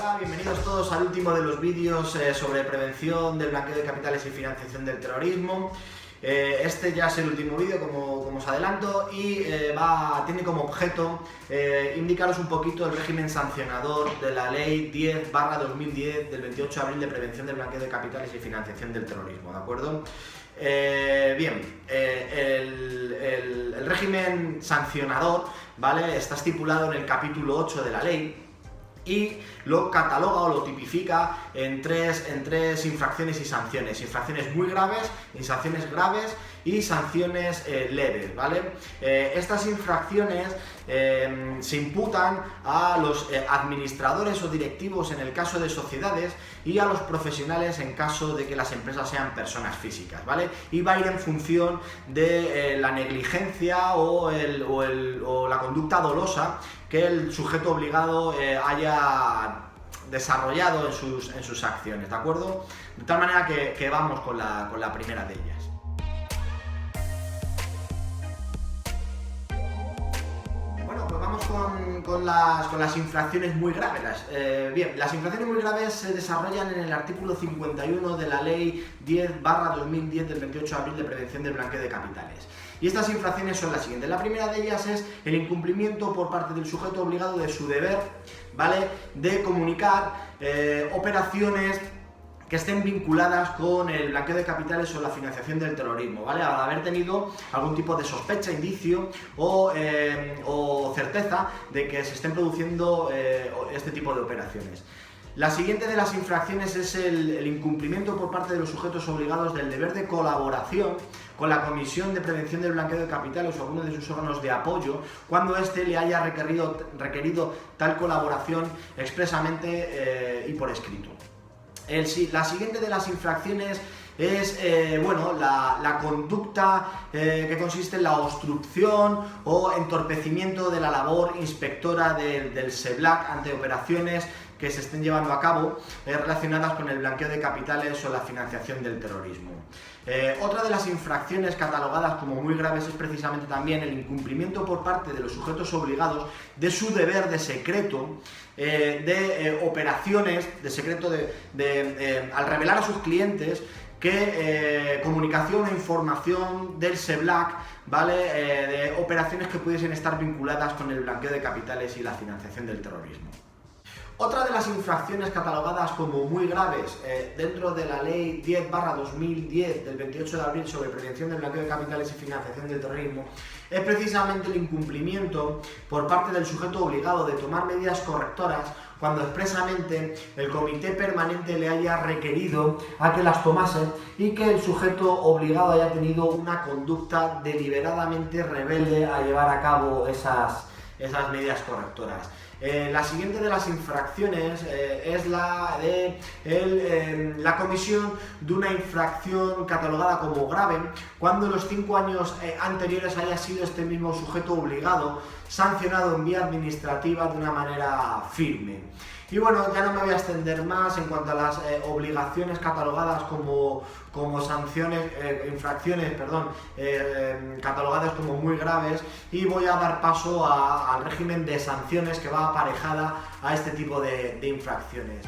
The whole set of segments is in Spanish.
Hola, bienvenidos todos al último de los vídeos sobre prevención del blanqueo de capitales y financiación del terrorismo. Este ya es el último vídeo, como os adelanto, y tiene como objeto indicaros un poquito el régimen sancionador de la Ley 10/2010 del 28 de abril de prevención del blanqueo de capitales y financiación del terrorismo, ¿de acuerdo? El régimen sancionador, ¿vale?, está estipulado en el capítulo 8 de la ley y lo cataloga o lo tipifica en tres infracciones y sanciones. Infracciones muy graves, sanciones graves y sanciones leves, ¿vale? Estas infracciones se imputan a los administradores o directivos en el caso de sociedades y a los profesionales en caso de que las empresas sean personas físicas, ¿vale? Y va a ir en función de la negligencia o la conducta dolosa que el sujeto obligado haya desarrollado en sus acciones, ¿de acuerdo? De tal manera que vamos con la primera de ellas. Bueno, pues vamos con las infracciones muy graves. Las infracciones muy graves se desarrollan en el artículo 51 de la Ley 10/2010 del 28 de abril de prevención del blanqueo de capitales. Y estas infracciones son las siguientes. La primera de ellas es el incumplimiento por parte del sujeto obligado de su deber, ¿vale?, de comunicar operaciones que estén vinculadas con el blanqueo de capitales o la financiación del terrorismo, ¿vale?, al haber tenido algún tipo de sospecha, indicio o certeza de que se estén produciendo este tipo de operaciones. La siguiente de las infracciones es el incumplimiento por parte de los sujetos obligados del deber de colaboración con la Comisión de Prevención del Blanqueo de Capitales o alguno de sus órganos de apoyo cuando éste le haya requerido tal colaboración expresamente y por escrito. La siguiente de las infracciones es la conducta que consiste en la obstrucción o entorpecimiento de la labor inspectora del SEBLAC ante operaciones que se estén llevando a cabo relacionadas con el blanqueo de capitales o la financiación del terrorismo. Otra de las infracciones catalogadas como muy graves es precisamente también el incumplimiento por parte de los sujetos obligados de su deber de secreto de operaciones, de secreto al revelar a sus clientes que comunicación o información del SEBLAC, ¿vale?, de operaciones que pudiesen estar vinculadas con el blanqueo de capitales y la financiación del terrorismo. Otra de las infracciones catalogadas como muy graves dentro de la Ley 10/2010 del 28 de abril sobre prevención del blanqueo de capitales y financiación del terrorismo es precisamente el incumplimiento por parte del sujeto obligado de tomar medidas correctoras cuando expresamente el comité permanente le haya requerido a que las tomase y que el sujeto obligado haya tenido una conducta deliberadamente rebelde a llevar a cabo esas medidas correctoras. La siguiente de las infracciones es la de la comisión de una infracción catalogada como grave cuando en los 5 años anteriores haya sido este mismo sujeto obligado sancionado en vía administrativa de una manera firme. Y bueno, ya no me voy a extender más en cuanto a las obligaciones catalogadas como catalogadas como muy graves, y voy a dar paso al régimen de sanciones que va aparejada a este tipo de infracciones.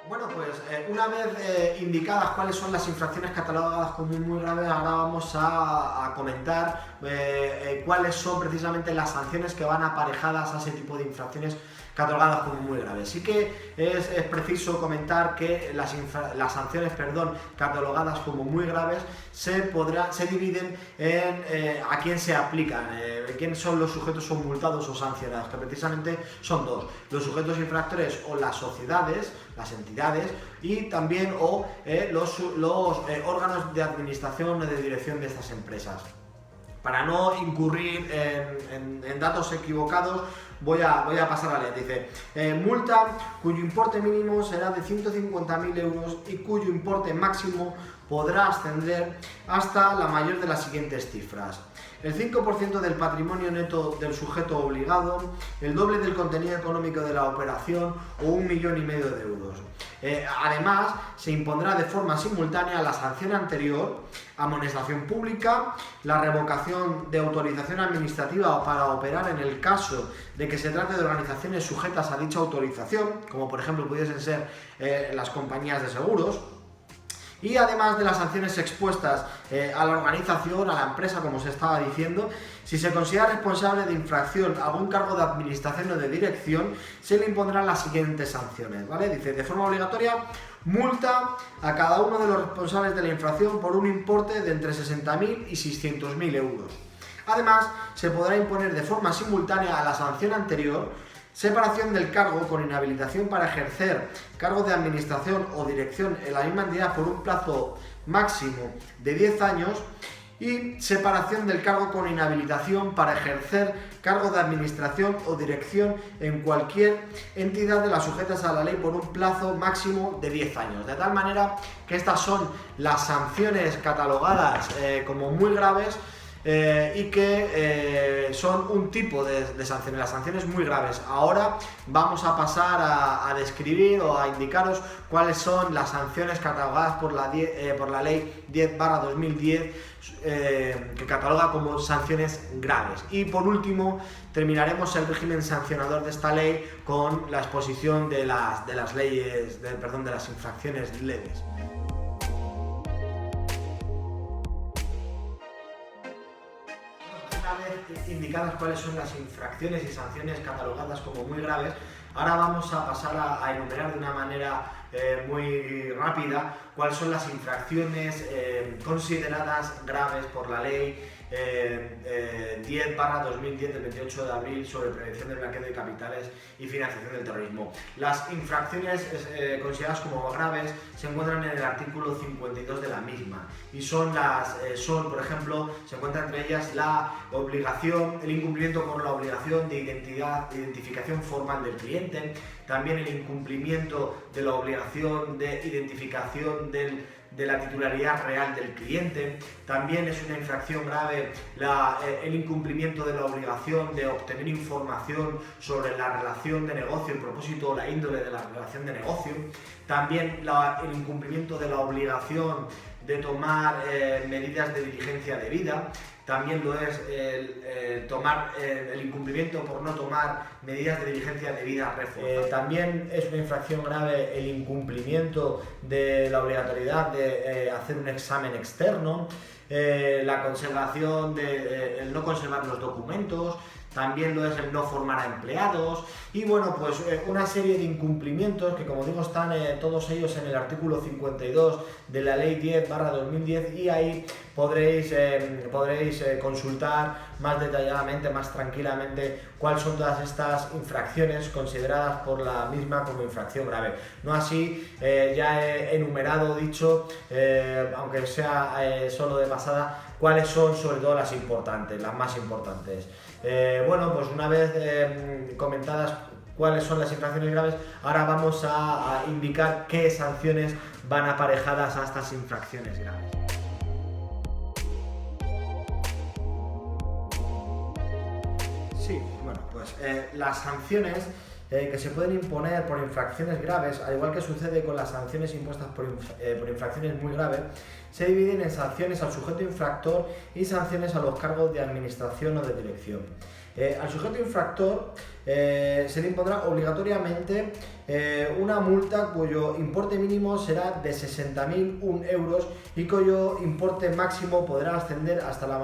Bueno, pues una vez indicadas cuáles son las infracciones catalogadas como muy graves, ahora vamos a comentar cuáles son precisamente las sanciones que van aparejadas a ese tipo de infracciones catalogadas como muy graves. Sí que es preciso comentar que las sanciones catalogadas como muy graves se dividen en a quién se aplican, quiénes son los sujetos o multados o sancionados, que precisamente son dos: los sujetos infractores o las sociedades, las entidades, y también los órganos de administración o de dirección de estas empresas. Para no incurrir en datos equivocados, voy a pasar a leer. Dice, multa cuyo importe mínimo será de 150.000 euros y cuyo importe máximo podrá ascender hasta la mayor de las siguientes cifras: el 5% del patrimonio neto del sujeto obligado, el doble del contenido económico de la operación o 1,5 millones de euros. Además, se impondrá de forma simultánea la sanción anterior, amonestación pública, la revocación de autorización administrativa para operar en el caso de que se trate de organizaciones sujetas a dicha autorización, como por ejemplo pudiesen ser las compañías de seguros. Y además de las sanciones expuestas a la organización, a la empresa, como se estaba diciendo, si se considera responsable de infracción a algún cargo de administración o de dirección, se le impondrán las siguientes sanciones, ¿vale? Dice, de forma obligatoria, multa a cada uno de los responsables de la infracción por un importe de entre 60.000 y 600.000 euros. Además, se podrá imponer de forma simultánea a la sanción anterior separación del cargo con inhabilitación para ejercer cargos de administración o dirección en la misma entidad por un plazo máximo de 10 años y separación del cargo con inhabilitación para ejercer cargos de administración o dirección en cualquier entidad de las sujetas a la ley por un plazo máximo de 10 años. De tal manera que estas son las sanciones catalogadas como muy graves y que son un tipo de sanciones, las sanciones muy graves. Ahora vamos a pasar a describir o a indicaros cuáles son las sanciones catalogadas por la ley 10/2010 que cataloga como sanciones graves. Y por último terminaremos el régimen sancionador de esta ley con la exposición de las infracciones leves. Indicadas cuáles son las infracciones y sanciones catalogadas como muy graves, ahora vamos a pasar a enumerar de una manera muy rápida cuáles son las infracciones consideradas graves por la ley 10/2010 del 28 de abril sobre prevención del blanqueo de capitales y financiación del terrorismo. Las infracciones consideradas como graves se encuentran en el artículo 52 de la misma y son por ejemplo, se encuentra entre ellas el incumplimiento por la obligación de identificación formal del cliente, también el incumplimiento de la obligación de identificación de la titularidad real del cliente. También es una infracción grave el incumplimiento de la obligación de obtener información sobre la relación de negocio, el propósito o la índole de la relación de negocio. También el incumplimiento de la obligación de tomar medidas de diligencia debida. También lo es el incumplimiento por no tomar medidas de diligencia debida reforzadas. También es una infracción grave el incumplimiento de la obligatoriedad de hacer un examen externo, la conservación el no conservar los documentos. También lo es el no formar a empleados y bueno, pues una serie de incumplimientos que, como digo, están todos ellos en el artículo 52 de la ley 10/2010 y ahí podréis consultar más detalladamente, más tranquilamente cuáles son todas estas infracciones consideradas por la misma como infracción grave. No así, ya he enumerado, dicho, aunque sea solo de pasada, cuáles son sobre todo las importantes, las más importantes. Bueno, pues una vez comentadas cuáles son las infracciones graves, ahora vamos a indicar qué sanciones van aparejadas a estas infracciones graves. Sí, bueno, pues las sanciones que se pueden imponer por infracciones graves, al igual que sucede con las sanciones impuestas por infracciones muy graves, se dividen en sanciones al sujeto infractor y sanciones a los cargos de administración o de dirección. Al sujeto infractor se le impondrá obligatoriamente una multa cuyo importe mínimo será de 60.001 euros y cuyo importe máximo podrá ascender hasta la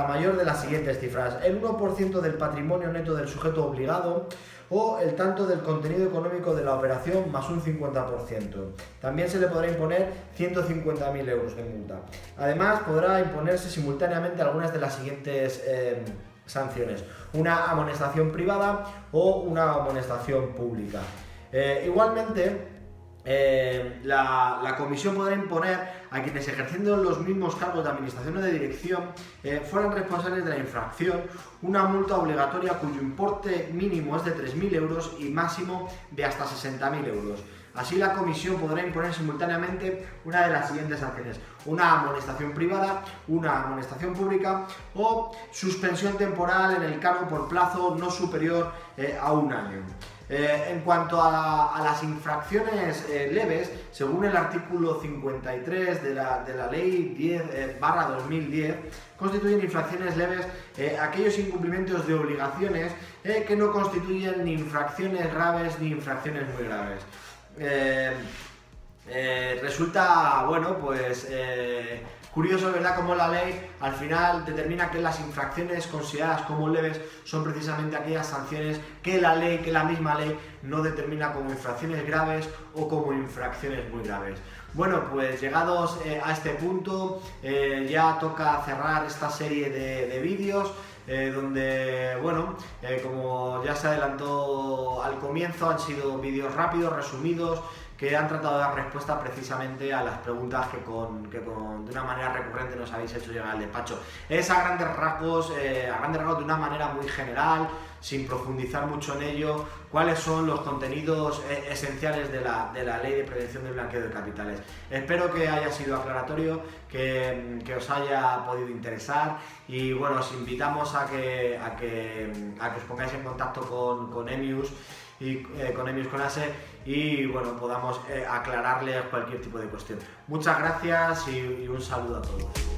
mayor de las siguientes cifras: el 1% del patrimonio neto del sujeto obligado o el tanto del contenido económico de la operación más un 50%. También se le podrá imponer 150.000 euros de multa. Además, podrá imponerse simultáneamente algunas de las siguientes sanciones: una amonestación privada o una amonestación pública. Igualmente, la comisión podrá imponer a quienes, ejerciendo los mismos cargos de administración o de dirección, fueran responsables de la infracción, una multa obligatoria cuyo importe mínimo es de 3.000 euros y máximo de hasta 60.000 euros. Así, la comisión podrá imponer simultáneamente una de las siguientes sanciones: una amonestación privada, una amonestación pública o suspensión temporal en el cargo por plazo no superior a un año. En cuanto a las infracciones leves, según el artículo 53 de la ley 10/2010, constituyen infracciones leves aquellos incumplimientos de obligaciones que no constituyen ni infracciones graves ni infracciones muy graves. Resulta, bueno, pues curioso, ¿verdad?, cómo la ley al final determina que las infracciones consideradas como leves son precisamente aquellas sanciones que la misma ley no determina como infracciones graves o como infracciones muy graves. Bueno, pues llegados a este punto ya toca cerrar esta serie de vídeos donde, bueno, como ya se adelantó al comienzo, han sido vídeos rápidos, resumidos, que han tratado de dar respuesta precisamente a las preguntas que de una manera recurrente nos habéis hecho llegar al despacho. Es a grandes rasgos, de una manera muy general, sin profundizar mucho en ello, cuáles son los contenidos esenciales de la Ley de Prevención del Blanqueo de Capitales. Espero que haya sido aclaratorio, que os haya podido interesar, y bueno, os invitamos a que os pongáis en contacto con Emius y con Emius con ASE, y bueno, podamos aclararles cualquier tipo de cuestión. Muchas gracias y un saludo a todos.